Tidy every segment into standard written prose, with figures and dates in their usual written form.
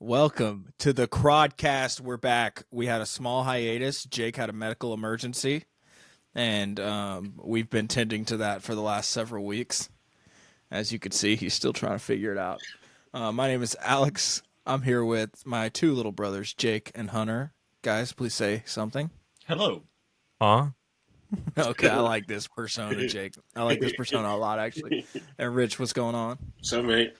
Welcome to the Crodcast. We're back. We had a small hiatus. Jake had a medical emergency, and we've been tending to that for the last several weeks. As you can see, he's still trying to figure it out. My name is Alex. I'm here with my two little brothers, Jake and Hunter. Guys, please say something. Hello. Huh? Okay, I like this persona, Jake. I like this persona a lot, actually. And Rich, what's going on? So, mate.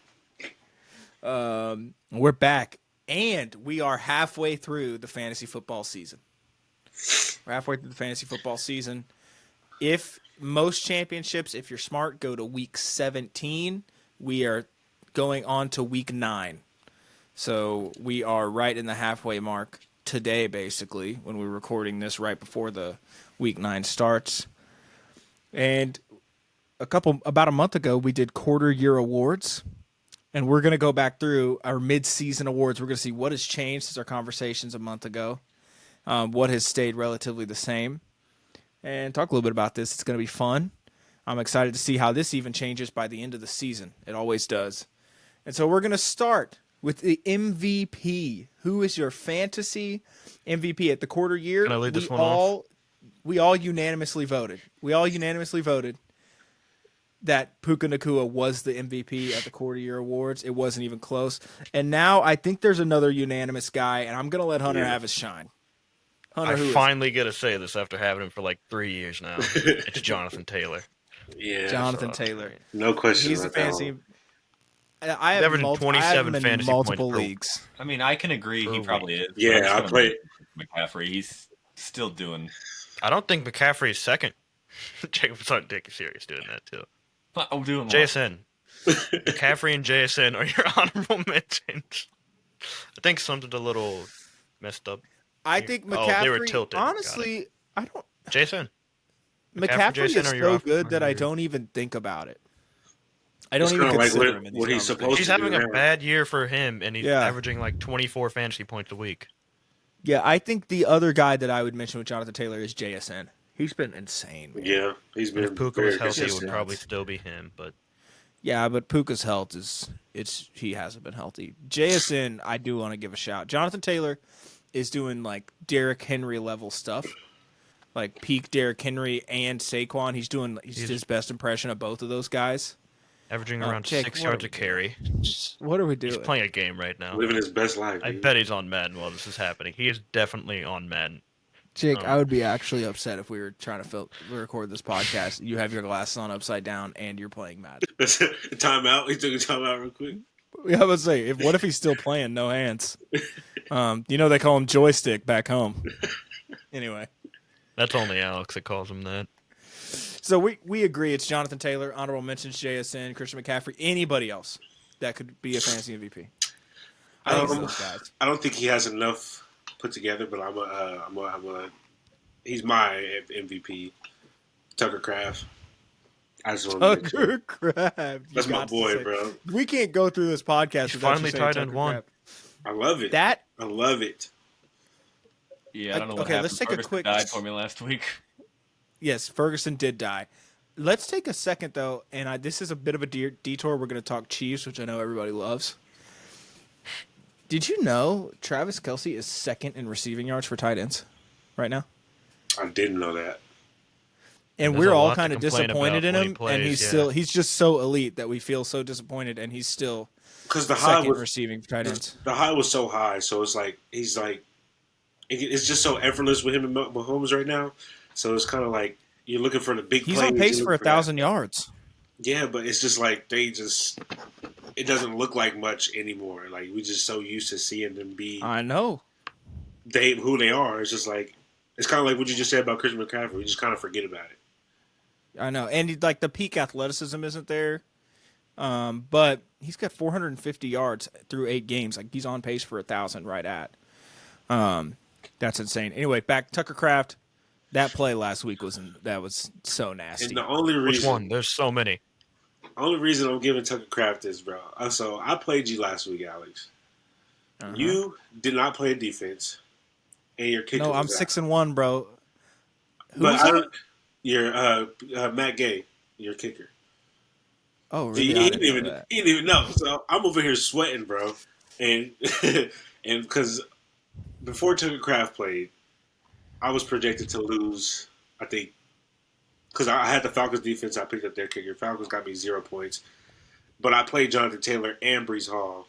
We're back, and we are halfway through the fantasy football season. We're halfway through the fantasy football season. If most championships, if you're smart, go to week 17, we are going on to week 9. So we are right in the halfway mark today, basically, when we're recording this right before the week 9 starts. And about a month ago, we did quarter year awards. And we're going to go back through our mid-season awards. We're going to see what has changed since our conversations a month ago, what has stayed relatively the same, and talk a little bit about this. It's going to be fun. I'm excited to see how this even changes by the end of the season. It always does. And so we're going to start with the MVP. Who is your fantasy MVP at the quarter year? Can I lead this one off? We all unanimously voted. That Puka Nacua was the MVP at the quarter year awards. It wasn't even close. And now I think there's another unanimous guy, and I'm going to let Hunter have his shine. Hunter, I who is finally get to say this after having him for like 3 years now. It's Jonathan Taylor. Yeah. Jonathan Taylor. No question. He's a fantasy. I have Averaging 27 in fantasy multiple points per- league. I mean, I can agree he Early. probably is. Yeah, I played. McCaffrey. He's still doing. I don't think McCaffrey is second. Jacob's not taking serious doing that too. I'm doing what? JSN. McCaffrey and JSN are your honorable mentions. I think something's a little messed up. I think Oh, McCaffrey. they were tilted. Honestly, I don't. JSN. McCaffrey Jason, is are you so off? good that Are I you- don't even think about it. I don't It's even kinda like consider what- him in these what he's supposed He's to having a do now. bad year for him, and he's Yeah. averaging like 24 fantasy points a week. Yeah, I think the other guy that I would mention with Jonathan Taylor is JSN. He's been insane, man. Yeah, he's And been if Puka very was healthy, it consistent. would probably still be him. But Yeah, but Puka's health he hasn't been healthy. JSN, I do want to give a shout. Jonathan Taylor is doing like Derrick Henry level stuff, like peak Derrick Henry and Saquon. He's doing his best impression of both of those guys. averaging Oh, around Jake, 6 what yards are a carry. What are we doing? He's playing a game right now. Living his best life. I dude. bet he's on Madden while this is happening. He is definitely on Madden. Jake, I would be actually upset if we were trying to record this podcast. You have your glasses on upside down and you're playing Madden. Timeout. He took a timeout real quick. Yeah, I would say, what if he's still playing no hands? They call him joystick back home. Anyway. That's only Alex that calls him that. So we agree it's Jonathan Taylor, honorable mentions JSN, Christian McCaffrey, anybody else that could be a fantasy MVP. I think it's those guys. I don't think he has enough put together, but he's my MVP. Tucker Craft. I just want to Tucker Craft. That's my boy, bro. We can't go through this podcast He's without finally you saying tight Tucker end one. Craft. I love it. That I love it. Yeah, I don't know what Okay, happened. let's take a Ferguson quick- died for me last week. Yes, Ferguson did die. Let's take a second, though, and this is a bit of a detour. We're going to talk Chiefs, which I know everybody loves. Did you know Travis Kelce is second in receiving yards for tight ends right now? I didn't know that. And There's we're a all lot to kind of complain disappointed in about when him, he and plays, he's just so elite that we feel so disappointed, and he's still Because the high second was receiving for tight ends. the high was so high, so it's like it's just so effortless with him and Mahomes right now. So it's kind of like you're looking for the big. He's plays, on pace you're for looking that. 1,000 yards. Yeah, but it's just like it doesn't look like much anymore. Like we're just so used to seeing them be I know. who they are. It's just like it's kind of like what you just said about Christian McCaffrey. We just kind of forget about it. I know. And the peak athleticism isn't there. But he's got 450 yards through 8 games. Like he's on pace for 1,000 right at. That's insane. Anyway, back Tucker Craft. That play last week was so nasty. And the only reason, Which one? There's so many. only reason I'm giving Tucker Craft is, bro. So I played you last week, Alex. Uh-huh. You did not play defense, and your kicker. No, I'm was out. 6-1, bro. But Who's I that? don't. You're Matt Gay, your kicker. Oh, really? He I didn't didn't know that. even know. So I'm over here sweating, bro. and and because before Tucker Craft played, I was projected to lose. I think because I had the Falcons defense, I picked up their kicker. Falcons got me 0 points, but I played Jonathan Taylor and Brees Hall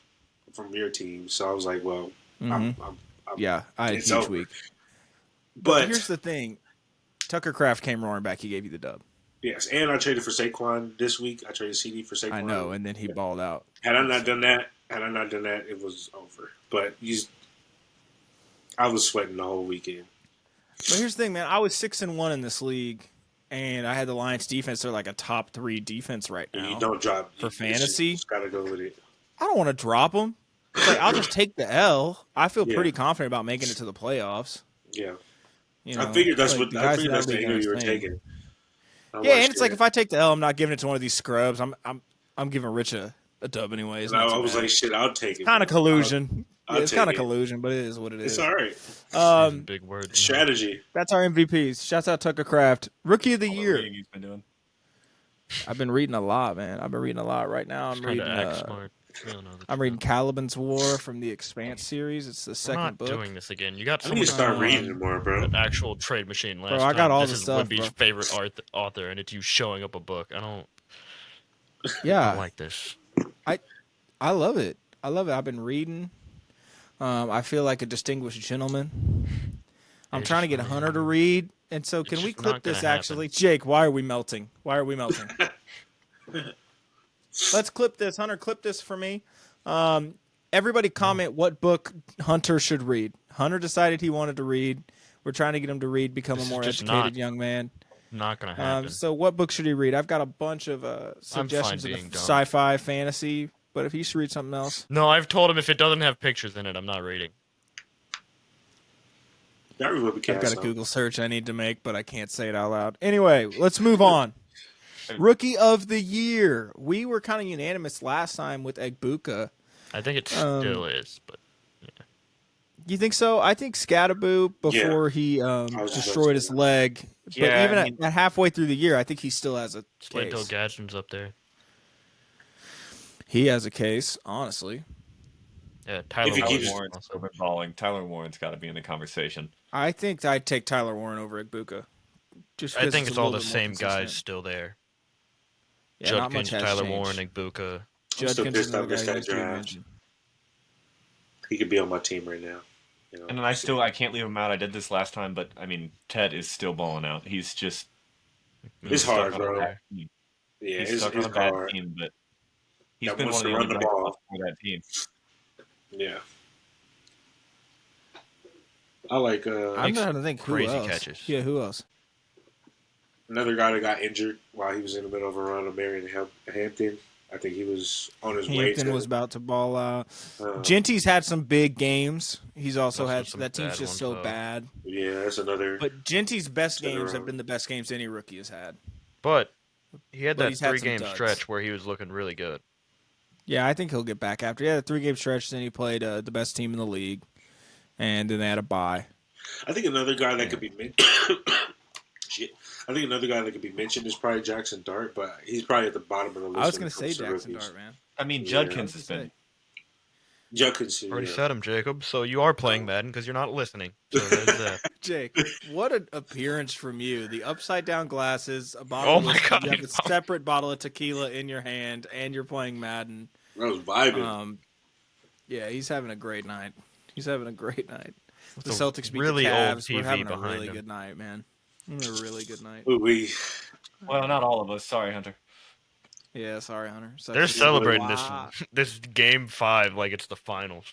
from your team, so I was like, well, I'm Yeah, I had a it's huge over. week. But here's the thing. Tucker Craft came roaring back. He gave you the dub. yes, and I traded for Saquon this week. I traded CD for Saquon. I know, and then he balled out. Had I not done that, it was over. But I was sweating the whole weekend. But here's the thing, man. I was 6-1 in this league, and I had the Lions defense. They're like a top 3 defense right now. You don't drop for fantasy. You just gotta go with it. I don't want to drop them. It's like I'll just take the L. I feel Yeah. pretty confident about making it to the playoffs. Yeah, You know, I figured that's like, what I figured that's the angle you were taking. Yeah, and it's like if I take the L, I'm not giving it to one of these scrubs. I'm giving Rich a dub anyways. I was like, shit, I'll take it. Kind of collusion. I'll It's take kind of it. collusion, but it is what it is. It's all right. Big word. Strategy. That's our MVPs. Shouts out Tucker Craft, Rookie of the All the Year. reading he's been doing. I've been reading a lot, man. I've been reading a lot right now. I'm Trying reading. to act smart. You don't know the I'm truth. reading Caliban's War from the Expanse series. It's the We're second not book. doing this again. You got I so need much to start Um, reading more, bro. an actual trade machine last I got time. all this the is stuff, Wimby's bro. favorite author, and it's you showing up a book. I don't Yeah, like this. I love it. I love it. I've been reading. I feel like a distinguished gentleman. I'm It's trying to just get not Hunter to gonna- read. And so, It's can we just clip not gonna this happen. actually? Jake, why are we melting? Why are we melting? Let's clip this. Hunter, clip this for me. Everybody comment what book Hunter should read. Hunter decided he wanted to read. We're trying to get him to read, become This a is more just educated not young man. Not gonna happen. So what book should he read? I've got a bunch of suggestions in the being dumb. sci-fi fantasy, but if he should read something else. No, I've told him if it doesn't have pictures in it, I'm not reading. That really I've can't got a stop. Google search I need to make, but I can't say it out loud. Anyway, let's move on. Rookie of the Year. We were kind of unanimous last time with Egbuka. I think it still is, but You think so? I think Scatterboo before he was just about to destroyed his say that. leg. But Yeah, even I mean- at halfway through the year, I think he still has a Slinto case. Gadsden's up there. He has a case, honestly. Yeah, Tyler If you Tyler keep- Warren's still been balling. Tyler Warren's got to be in the conversation. I think I'd take Tyler Warren over Egbuka. Just I 'cause think a it's all little the bit more same guys consistent. still there. Yeah, not much Judkins, has Tyler changed. Warren, Igbuka. I'm still Judkins pissed is I another missed guy that who's being draft. mentioned. He could be on my team right now. You know? And then I can't leave him out. I did this last time, but I mean, Ted is still balling out. He's just It's stuck hard, on a bro. bad team. Yeah, He's it's stuck on a bad hard. team, but he's That been wants one of to the run only the bright ball. spots for that team. Yeah. I like I'm Makes trying to think who crazy else. catches. Yeah, who else? another guy that got injured while he was in the middle of a run of Marion Hampton. I think he was on his way Hampton to. was about to ball out. uh, Genty's had some big games. He's also Also had some that team's bad just ones, so though. bad. yeah, that's another. But Genty's best Sit games have around. been the best games any rookie has had. But he had But that he's had some 3-game duds. stretch where he was looking really good. Yeah, I think he'll get back after. Yeah, the 3-game stretch. Then he played the best team in the league, and then they had a bye. I think another guy that could be shit. I think another guy that could be mentioned is probably Jackson Dart, but he's probably at the bottom of the list. I was when going it to say comes to Jackson rookies. Dart, man. I mean, Yeah. Judkins has been. Judkins, Already yeah. said him, Jacob. So you are playing Madden because you're not listening. So there's that. Jake, what an appearance from you. The upside down glasses, a bottle Oh of my whiskey, God. you have a separate bottle of tequila in your hand, and you're playing Madden. I was vibing. Yeah, he's having a great night. He's having a great night. The With a Celtics beat really the old Cavs. We're TV having a behind really him. good night, man. Having a really good night. Ooh, we. Well, not all of us. Sorry, Hunter. Yeah, sorry, Hunter. Such They're a- celebrating Wow. this game 5 like it's the finals.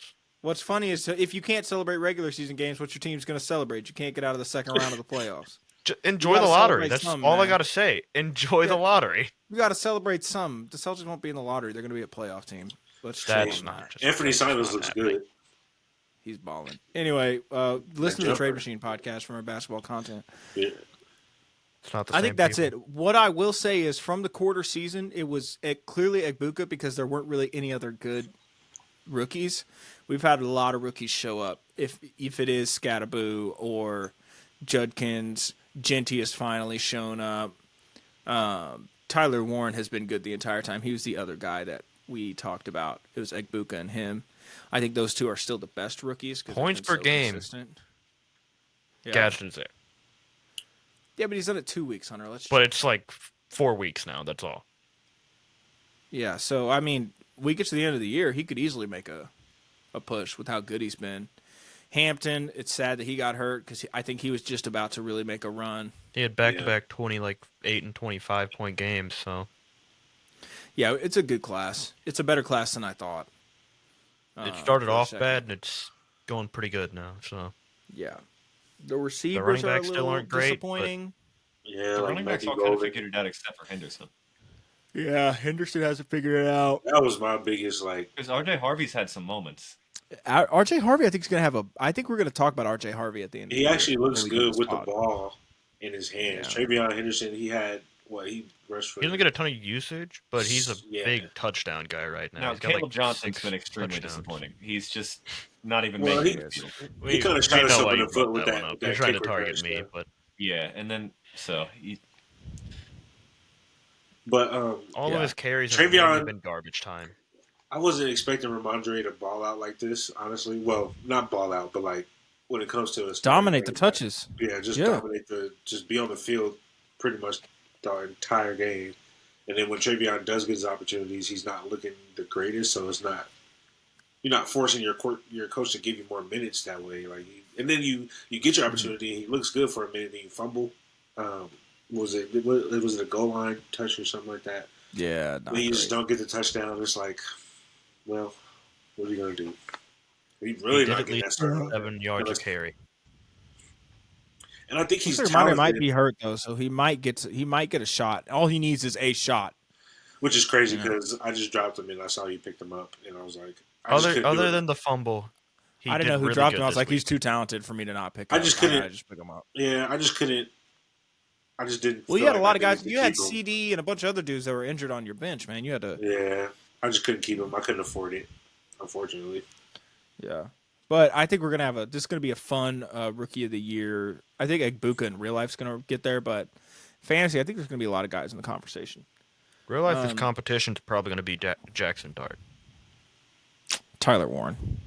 What's funny is if you can't celebrate regular season games, what's your team's going to celebrate? You can't get out of the second round of the playoffs. Enjoy gotta the lottery. celebrate That's some, all I man. gotta say. Enjoy the Yeah. lottery. We got to celebrate some. The Celtics won't be in the lottery. They're going to be a playoff team. Let's chill That's on not that. just Anthony that's Simons not looks happening. good. He's balling. Anyway, listen to the jumper. Trade Machine podcast from our basketball content. Yeah. It's not the I same think that's people. it. What I will say is from the quarter season, it was clearly Egbuka because there weren't really any other good rookies. We've had a lot of rookies show up. If it is Scatterboo or Judkins, Genty has finally shown up. Tyler Warren has been good the entire time. He was the other guy that we talked about. It was Egbuka and him. I think those two are still the best rookies. 'Cause they've Points been per so game. consistent. Yeah. Gadsden's there. Yeah, but he's done it 2 weeks, Hunter. But it's like 4 weeks now. That's all. Yeah, so, I mean, we get to the end of the year, he could easily make a push with how good he's been. Hampton, it's sad that he got hurt because I think he was just about to really make a run. He had back-to-back 8 and 25 point games. So Yeah, it's a good class. It's a better class than I thought. it started for a off second. bad, and it's going pretty good now. So Yeah. The receivers running are a backs still little aren't great, but- disappointing. Yeah, The like running backs Matthew all kind of Golden. figured it out except for Henderson. Yeah, Henderson hasn't figured it out. That was my biggest Because RJ Harvey's had some moments. RJ Harvey, I think, is going to have I think we're going to talk about RJ Harvey at the end of the He year. actually looks when we do good this with the pod. ball in his hands. Yeah. Travion Henderson, he rushed for. he doesn't get a ton of usage, but he's a Yeah. big touchdown guy right now. Now, He's got Caleb like Johnson's 6 been extremely touchdowns. disappointing. He's just not even Well, making he- the field. He kind of shot know himself why in you the foot brought with that that. one up. With You're that trying to kick target return me, stuff. but Yeah, and then But all Yeah. of his carries Travion- have been garbage time. I wasn't expecting Ramondre to ball out like this. Honestly, well, not ball out, but like when it comes to his Dominate the touches. Yeah, just Yeah. dominate just be on the field pretty much the entire game. And then when Travion does get his opportunities, he's not looking the greatest. So it's not you're not forcing your coach to give you more minutes that way. Like, and then you get your opportunity. And he looks good for a minute, and you fumble. Was it a goal line touch or something like that? Yeah, not Then you just great. don't get the touchdown. It's like, well, what are you gonna do? He He really did not at getting that least start. 7 yards a carry. And I think he's Ramondre talented, might be hurt though, so he might get a shot. All he needs is a shot. which is crazy Yeah. because I just dropped him and I saw you picked him up, and I was like, I just couldn't do Other it. than the fumble, he I didn't did know who really dropped good him. I was this like, he's week. too talented for me to not pick I him. just up. couldn't- I just pick him up. Yeah, I just couldn't. I just didn't. Well, you feel had a like lot I of guys. needed to You had keep him. CD and a bunch of other dudes that were injured on your bench, man. You had to. Yeah, I just couldn't keep him. I couldn't afford it, unfortunately. Yeah. But I think we're gonna have this is gonna be a fun rookie of the year. I think Egbuka in real life's gonna get there, but fantasy, I think there's gonna be a lot of guys in the conversation. Real life, his competition's probably going to be Jackson Dart. Tyler Warren.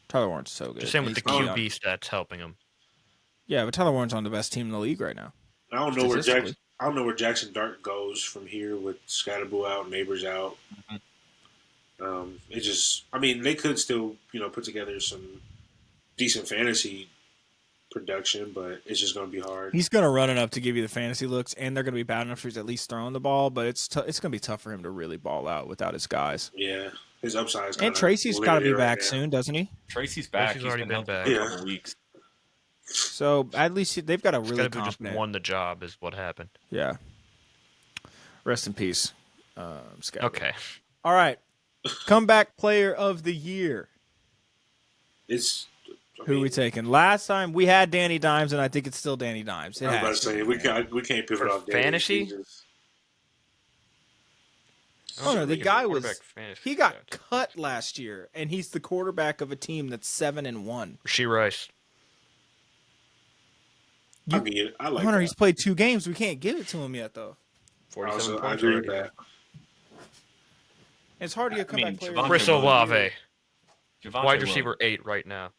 Tyler Warren's so good. Just saying with the He's gonna be QB stats helping him. Yeah, but Tyler Warren's on the best team in the league right now. I don't know where Statistically. I don't know where Jackson Dart goes from here with Scatterboo out, Neighbors out. It just, I mean, they could still, put together some decent fantasy production, but it's just going to be hard. He's going to run enough to give you the fantasy looks, and they're going to be bad enough for he's at least throwing the ball. But it's going to be tough for him to really ball out without his guys. Yeah, his upside is And Tracy's got to be back soon, doesn't he? Tracy's back. Tracy's He's already been been out back. for a couple weeks. So at least they've got a really Scatterboo just competent. won the job, is what happened. Yeah. Rest in peace, Scatterboo. Okay. All right. Comeback player of the year. It's Who we taking? Last time we had Danny Dimes, and I think it's still Danny Dimes. I was about to say we can't pivot For off Danny. fantasy? He just- Oh no, the guy was he got She cut last year, and he's the quarterback of a team that's 7-1. Rice. I mean, I like Hunter, that. he's played 2 games. We can't give it to him yet, though. 47 I points agree with already. that. It's hard to get a comeback player. Javonte Chris Williams. Olave, Javonte wide Williams. receiver 8 right now.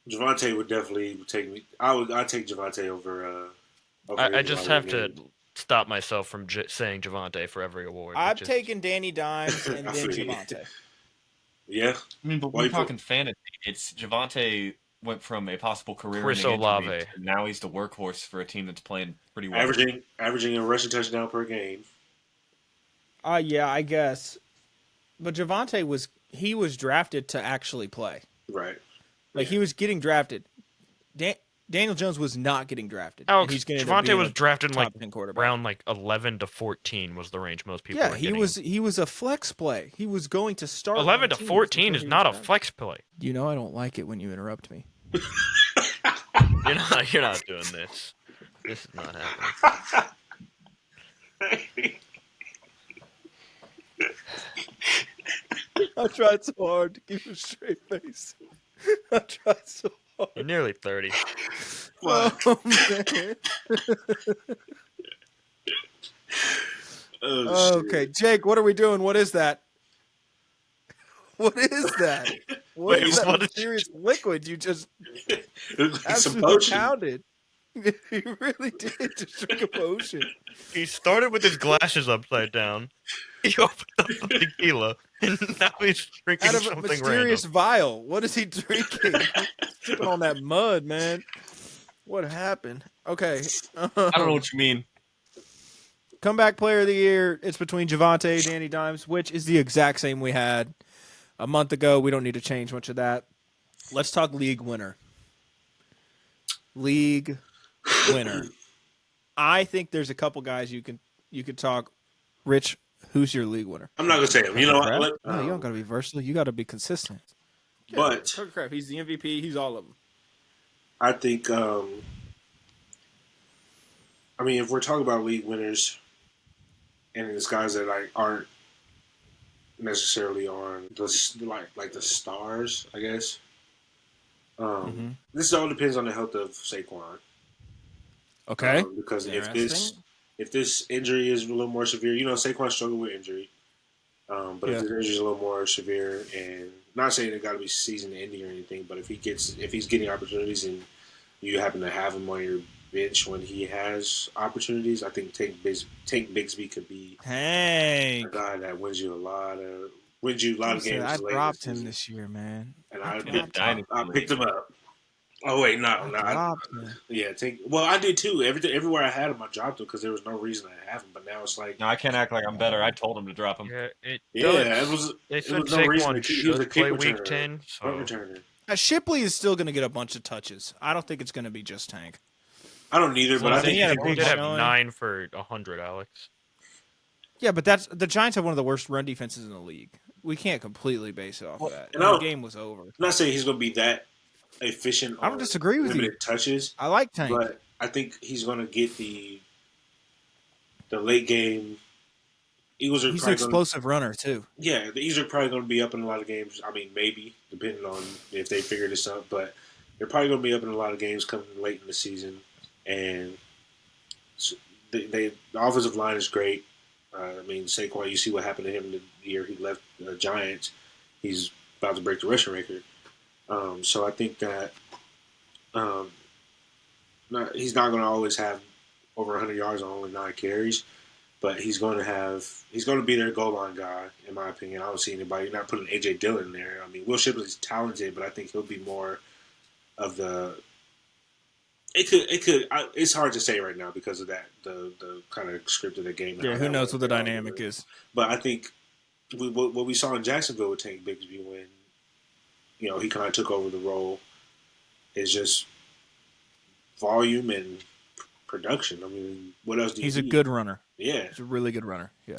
Javante would definitely take me. I'd take Javante over. I just have to Williams. stop myself from saying Javante for every award. I've which is- taken Danny Dimes and I then feel you. Javante. Yeah, I mean, but Why we're you put- talking fantasy. It's Javante went from a possible career Chris ending Olave. injury to now he's the workhorse for a team that's playing pretty well. averaging a rushing touchdown per game. Yeah, I guess. But Javante was drafted to actually play. Right. Like he was getting drafted. Daniel Jones was not getting drafted. Alex, and he's gonna end up Javante being was a drafted top like 10 quarterback. round 11 to 14 was the range most people. Yeah, were he getting. was a flex play. He was going to start 11 on to teams 14 before is he not was a drafted. flex play. You know I don't like it when you interrupt me. You're not doing this. This is not happening. I tried so hard to keep a straight face. I tried so hard. You're nearly 30. Oh, man. Oh, shit. Okay, Jake, what are we doing? What is that? What is that? What Wait, is that what did you mysterious liquid you just It looked like some absolutely potion. pounded? You really did just drink a potion. He started with his glasses upside down. He opened up the tequila, and now he's drinking Out of a something mysterious random. vial. What is he drinking? Sipping on that mud, man. What happened? Okay. I don't know what you mean. Comeback player of the year. It's between Javante and Danny Dimes, which is the exact same we had a month ago. We don't need to change much of that. Let's talk league winner. League winner. I think there's a couple guys you could talk. Rich, who's your league winner? I'm not gonna say him. You know what? Crab? No, you don't gotta be versatile. You gotta be consistent. But Tucker Crab, he's the MVP. He's all of them. I think, I mean, if we're talking about league winners, and it's guys that like aren't necessarily on the like the stars, I guess. This all depends on the health of Saquon. Okay. Because Interesting. if this injury is a little more severe, you know, Saquon struggled with injury. But if the injury is a little more severe, and not saying it got to be season ending or anything, but if he's getting opportunities and you happen to have him on your bench when he has opportunities, I think Tank Bigsby could be a guy that wins you a lot of games. I late dropped in the him season. this year, man. And I I dropped picked him up. Oh wait, no. dropped him. Yeah, well, I did too. Everywhere I had him, I dropped him because there was no reason to have him. But now it's like, No, I can't act like I'm better. I told him to drop him. Yeah, it was no reason to keep. He was a kick play week returner, 10, punt so returner. Shipley is still going to get a bunch of touches. I don't think it's going to be just Tank. I don't either, but Well, I then think he had a he big did have showing. 9 for 100, Alex. Yeah, but the Giants have one of the worst run defenses in the league. We can't completely base it off that. and The game was over. I'm not saying he's going to be that efficient. I don't disagree with you. Limited touches. I like Tank. But I think he's going to get the late game. Eagles are He's an probably explosive runner, too. Yeah, the Eagles are probably going to be up in a lot of games. I mean, maybe, depending on if they figure this out. But they're probably going to be up in a lot of games coming late in the season. And the offensive line is great. I mean, Saquon, you see what happened to him the year he left the Giants. He's about to break the rushing record. So I think that he's not going to always have over 100 yards on only 9 carries, but he's going to be their goal line guy, in my opinion. I don't see anybody not putting A.J. Dillon there. I mean, Will Shipley's talented, but I think he'll be more of the. It's hard to say right now because of that the kind of script of the game. Yeah, who knows what the dynamic is? But I think what we saw in Jacksonville with Tank Bigsby when he kind of took over the role is just volume and production. I mean, what else do you He's need? a good runner. Yeah. He's a really good runner. Yeah.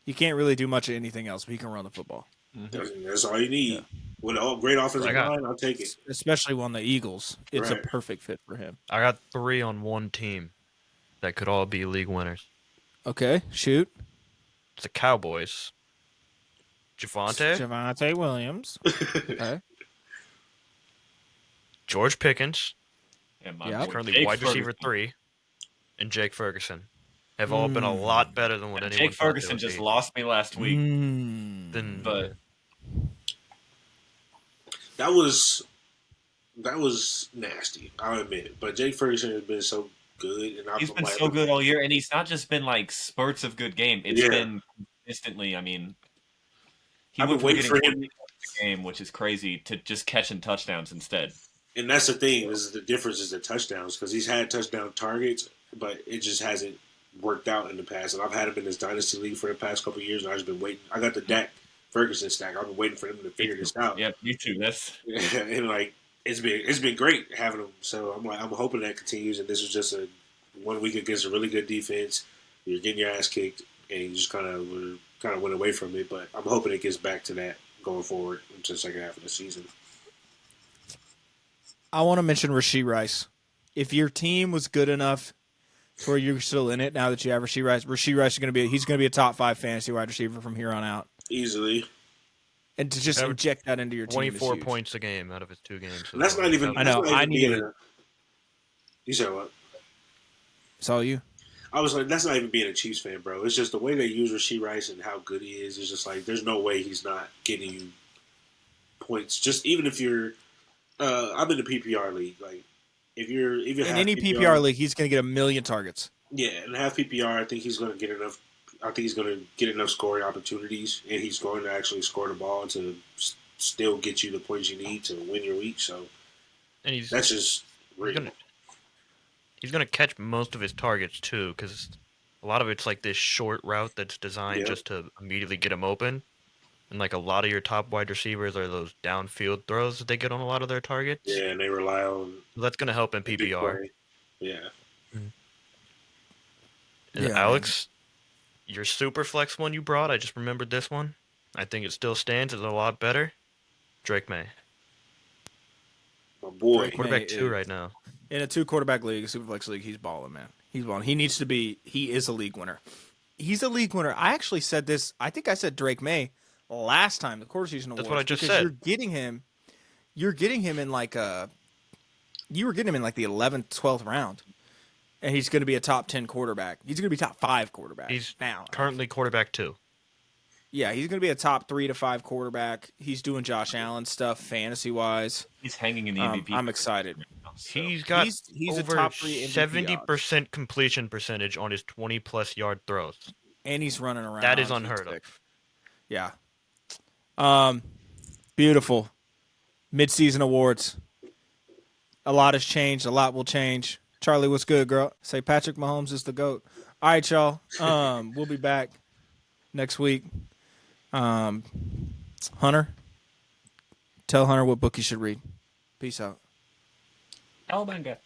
He can't really do much of anything else, but he can run the football. That's all you need. Yeah. With a great offensive line, I'll take it. Especially on the Eagles. It's Right. a perfect fit for him. I got 3 on one team that could all be league winners. Okay, shoot. It's the Cowboys. Javonte Williams. Okay. George Pickens, And my Yeah. boy currently Jake wide receiver Ferguson. 3, and Jake Ferguson have all been a lot better than what anyone Jake thought they Ferguson would just be. lost me last week, Then but That was nasty. I'll admit it. But Jake Ferguson has been so good, and he's been so good all year, and he's not just been like spurts of good game. It's been consistently. I mean, he I've went been waiting from for getting him. the game, which is crazy, to just catching touchdowns instead. And that's the thing is the difference is the touchdowns because he's had touchdown targets, but it just hasn't worked out in the past. And I've had him in this dynasty league for the past couple of years, and I've just been waiting. I got the Dak Ferguson stack. I've been waiting for him to figure this out. Yeah, me too. That's And like it's been great having him. So I'm hoping that continues. And this was just a 1 week against a really good defense. You're getting your ass kicked, and you just kind of went away from it. But I'm hoping it gets back to that going forward into the second half of the season. I want to mention Rashee Rice. If your team was good enough to where you're still in it now that you have Rashee Rice is going to be a top 5 fantasy wide receiver from here on out. Easily. And to just inject that into your team 24 is huge. points a game out of his 2 games. And that's not even. I know. That's not I even needed being it. You said what? It's all you. I was like, that's not even being a Chiefs fan, bro. It's just the way they use Rashee Rice and how good he is. It's just like there's no way he's not getting you points. Just even if you're, I'm in the PPR league. Like if you're In half any PPR league, he's going to get 1 million targets. yeah, and half PPR, I think he's going to get enough. I think he's going to get enough scoring opportunities, and he's going to actually score the ball to still get you the points you need to win your week. So, And that's just real. He's gonna catch most of his targets too, because a lot of it's like this short route that's designed just to immediately get him open. And like a lot of your top wide receivers are those downfield throws that they get on a lot of their targets. Yeah, and they rely on. So that's gonna help in big PPR. play. Yeah. And Yeah, Alex, your super flex one you brought, I just remembered this one. I think it still stands. It's a lot better. Drake May. My boy. Drake Quarterback May 2 is- right now. In a 2-quarterback league, a Superflex league, he's balling, man. He's balling. He needs to be. He is a league winner. He's a league winner. I actually said this. I think I said Drake May last time the quarter season awards. That's what I just because said. You're getting him in like you were getting him in like the 11th, 12th round, and he's going to be a top 10 quarterback. He's going to be top 5 quarterback. He's now currently quarterback 2. Yeah, he's going to be a top 3 to 5 quarterback. He's doing Josh Allen stuff fantasy wise. He's hanging in the MVP. I'm excited. Right now, so. He's got he's over a top 3 MVP 70% completion percentage on his 20-plus yard throws. and he's running around. That is He's unheard of. sick. Yeah. Beautiful. Mid-season awards. A lot has changed. A lot will change. Charlie, what's good, girl? Say Patrick Mahomes is the GOAT. All right, y'all. We'll be back next week. Hunter, tell Hunter what book he should read. Peace out. Alabama.